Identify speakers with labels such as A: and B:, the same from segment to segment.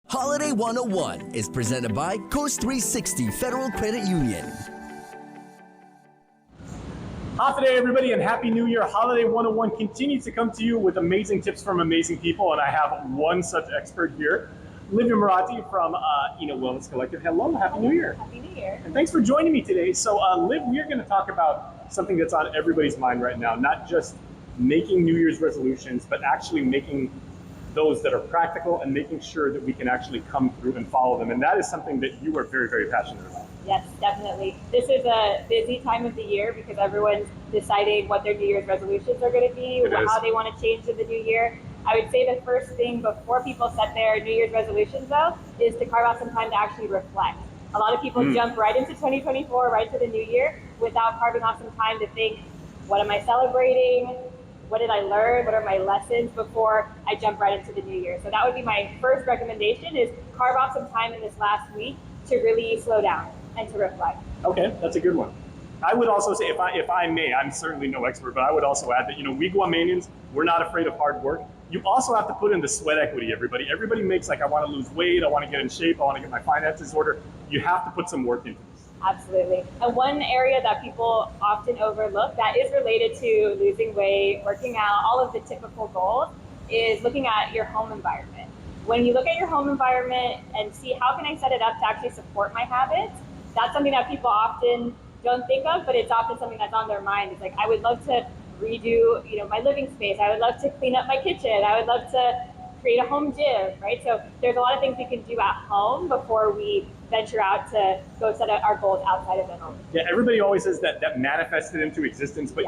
A: Holiday 101 is presented by Coast 360 Federal Credit Union.
B: Hi today, everybody, and Happy New Year. Holiday 101 continues to come to you with amazing tips from amazing people, and I have one such expert here, Livia Marati from Wellness Collective. Hello, Happy New Year.
C: Happy New Year.
B: And thanks for joining me today. So, Liv, we are going to talk about something that's on everybody's mind right now, not just making New Year's resolutions, but actually making those that are practical and making sure that we can actually come through and follow them. And that is something that you are very, very passionate about.
C: Yes, definitely. This is a busy time of the year because everyone's deciding what their New Year's resolutions are going to be, how they want to change in the new year. I would say the first thing before people set their New Year's resolutions, though, is to carve out some time to actually reflect. A lot of people jump right into 2024, right to the new year, without carving out some time to think, what am I celebrating? What did I learn? What are my lessons before I jump right into the new year? So that would be my first recommendation, is carve off some time in this last week to really slow down and to reflect.
B: Okay, that's a good one. I would also say, if I may, I'm certainly no expert, but I would also add that, we Guamanians, we're not afraid of hard work. You also have to put in the sweat equity, everybody. Everybody makes I want to lose weight, I want to get in shape, I want to get my finances in order. You have to put some work into this.
C: Absolutely. And one area that people often overlook that is related to losing weight, working out, all of the typical goals, is looking at your home environment. When you look at your home environment and see how can I set it up to actually support my habits, that's something that people often don't think of, but it's often something that's on their mind. It's like, I would love to redo, my living space. I would love to clean up my kitchen. I would love to create a home gym, right? So there's a lot of things we can do at home before we venture out to go set our goals outside of the home.
B: Yeah, everybody always says that manifested into existence, but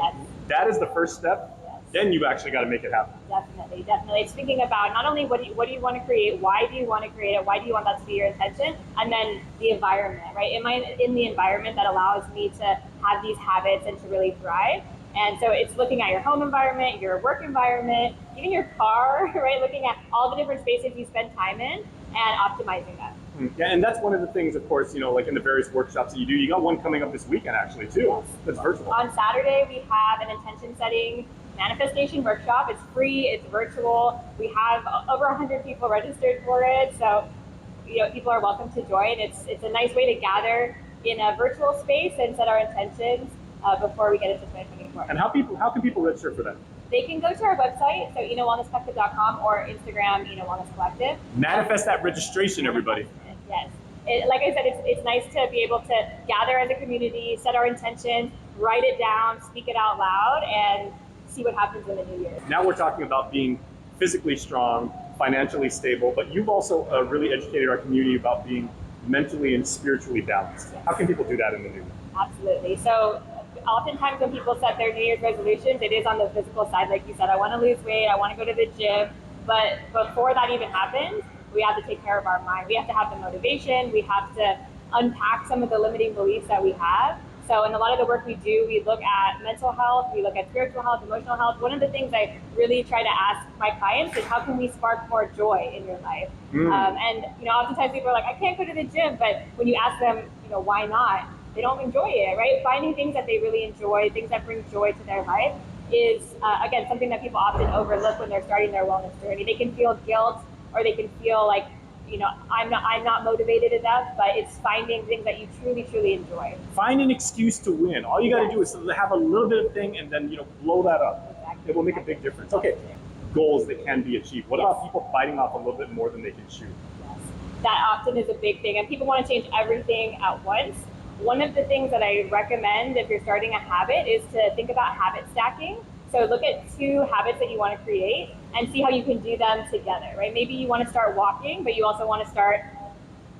B: that is the first step. Yes. Then you actually got to make it happen.
C: Definitely. It's thinking about not only what do you want to create, why do you want to create it, why do you want that to be your intention, and then the environment, right? Am I in the environment that allows me to have these habits and to really thrive? And so it's looking at your home environment, your work environment, even your car, right? Looking at all the different spaces you spend time in and optimizing that.
B: Yeah, and that's one of the things, of course, like in the various workshops that you do. You got one coming up this weekend, actually, too. Yes. That's virtual.
C: On Saturday, we have an intention setting manifestation workshop. It's free, it's virtual. We have over 100 people registered for it. So, people are welcome to join. It's a nice way to gather in a virtual space and set our intentions before we get into 2024.
B: And how can people register for that?
C: They can go to our website, so wellnesscollective.com, or Instagram, Wellness Collective.
B: Manifest that registration, everybody.
C: Yes. Like I said, it's nice to be able to gather as a community, set our intentions, write it down, speak it out loud, and see what happens in the new year.
B: Now we're talking about being physically strong, financially stable, but you've also really educated our community about being mentally and spiritually balanced. Yes. How can people do that in the new year?
C: Absolutely. So oftentimes when people set their New Year's resolutions, it is on the physical side. Like you said, I want to lose weight, I want to go to the gym. But before that even happens, we have to take care of our mind. We have to have the motivation. We have to unpack some of the limiting beliefs that we have. So in a lot of the work we do, we look at mental health, we look at spiritual health, emotional health. One of the things I really try to ask my clients is, how can we spark more joy in your life? And oftentimes people are like, I can't go to the gym. But when you ask them, why not? They don't enjoy it, right? Finding things that they really enjoy, things that bring joy to their life, is, again, something that people often overlook when they're starting their wellness journey. They can feel guilt, or they can feel like, I'm not motivated enough, but it's finding things that you truly, truly enjoy.
B: Find an excuse to win. All you got to do is have a little bit of thing and then, blow that up. Exactly. It will make a big difference. Okay, goals that can be achieved. What about people biting off a little bit more than they can chew?
C: Yes. That often is a big thing, and people want to change everything at once. One of the things that I recommend if you're starting a habit is to think about habit stacking. So look at 2 habits that you want to create and see how you can do them together, right? Maybe you want to start walking, but you also want to start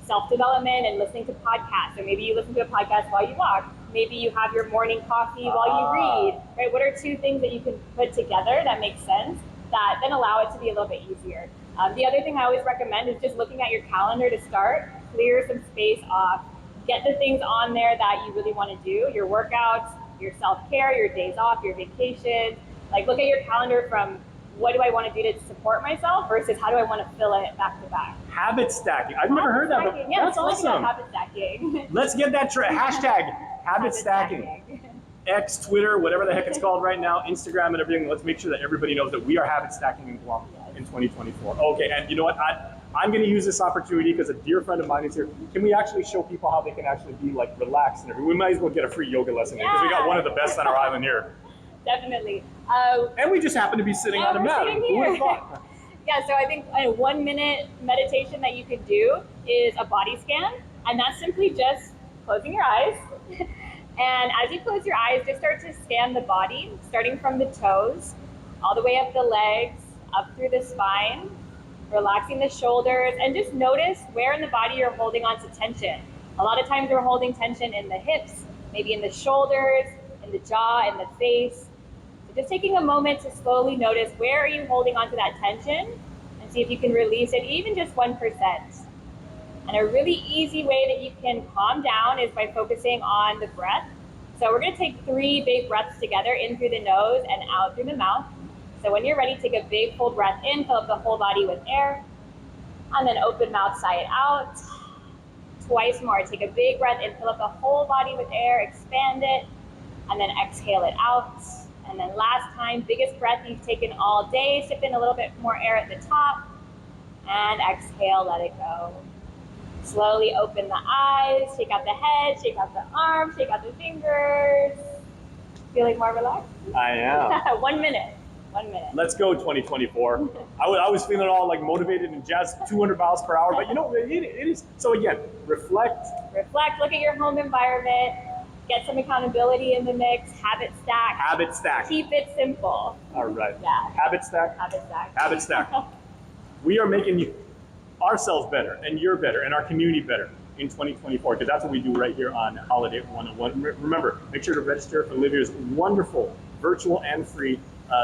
C: self-development and listening to podcasts. Or maybe you listen to a podcast while you walk. Maybe you have your morning coffee while you read, right? What are 2 things that you can put together that make sense, that then allow it to be a little bit easier? The other thing I always recommend is just looking at your calendar to start, clear some space off, get the things on there that you really want to do, your workouts, your self-care, your days off, your vacations. Like, look at your calendar from, what do I want to do to support myself versus how do I want to fill it back to back.
B: Habit stacking. I've never heard that, but that's awesome.
C: Habit stacking.
B: Let's get that hashtag habit stacking. X, Twitter, whatever the heck it's called right now, Instagram and everything. Let's make sure that everybody knows that we are habit stacking in Guam in 2024. Okay, and you know what? I'm going to use this opportunity because a dear friend of mine is here. Can we actually show people how they can actually be like relaxed and everything? We might as well get a free yoga lesson because we got one of the best on our island here.
C: Definitely.
B: And we just happen to be sitting on a mat. Who would have thought?
C: Yeah, so I think a 1 minute meditation that you could do is a body scan, and that's simply just closing your eyes. And as you close your eyes, just start to scan the body, starting from the toes, all the way up the legs, up through the spine, relaxing the shoulders, and just notice where in the body you're holding on to tension. A lot of times we're holding tension in the hips, maybe in the shoulders, in the jaw, in the face. So just taking a moment to slowly notice where are you holding on to that tension and see if you can release it, even just 1%. And a really easy way that you can calm down is by focusing on the breath. So we're going to take 3 big breaths together, in through the nose and out through the mouth. So when you're ready, take a big full breath in, fill up the whole body with air, and then open mouth, sigh it out. Twice more. Take a big breath in, fill up the whole body with air, expand it, and then exhale it out. And then last time, biggest breath you've taken all day, sip in a little bit more air at the top, and exhale, let it go. Slowly open the eyes, shake out the head, shake out the arms, shake out the fingers. Feeling more relaxed?
B: I am.
C: 1 minute. 1 minute.
B: Let's go 2024. I was feeling all like motivated and jazzed, 200 miles per hour, but you know, it is. So again, reflect.
C: Reflect, look at your home environment, get some accountability in the mix, habit stack.
B: Habit stack.
C: Keep it simple.
B: All right.
C: Yeah.
B: Habit stack.
C: Habit stack.
B: Habit stack. We are making ourselves better and you're better and our community better in 2024 because that's what we do right here on Holiday 101. Remember, make sure to register for Livia's wonderful virtual and free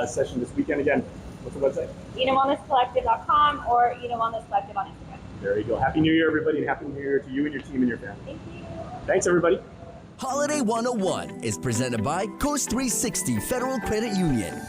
B: session this weekend. Again, what's the website?
C: EdenWellnessCollective.com or Eden Wellness Collective on Instagram.
B: There you go. Happy New Year, everybody, and Happy New Year to you and your team and your family.
C: Thank you.
B: Thanks, everybody.
A: Holiday 101 is presented by Coast 360 Federal Credit Union.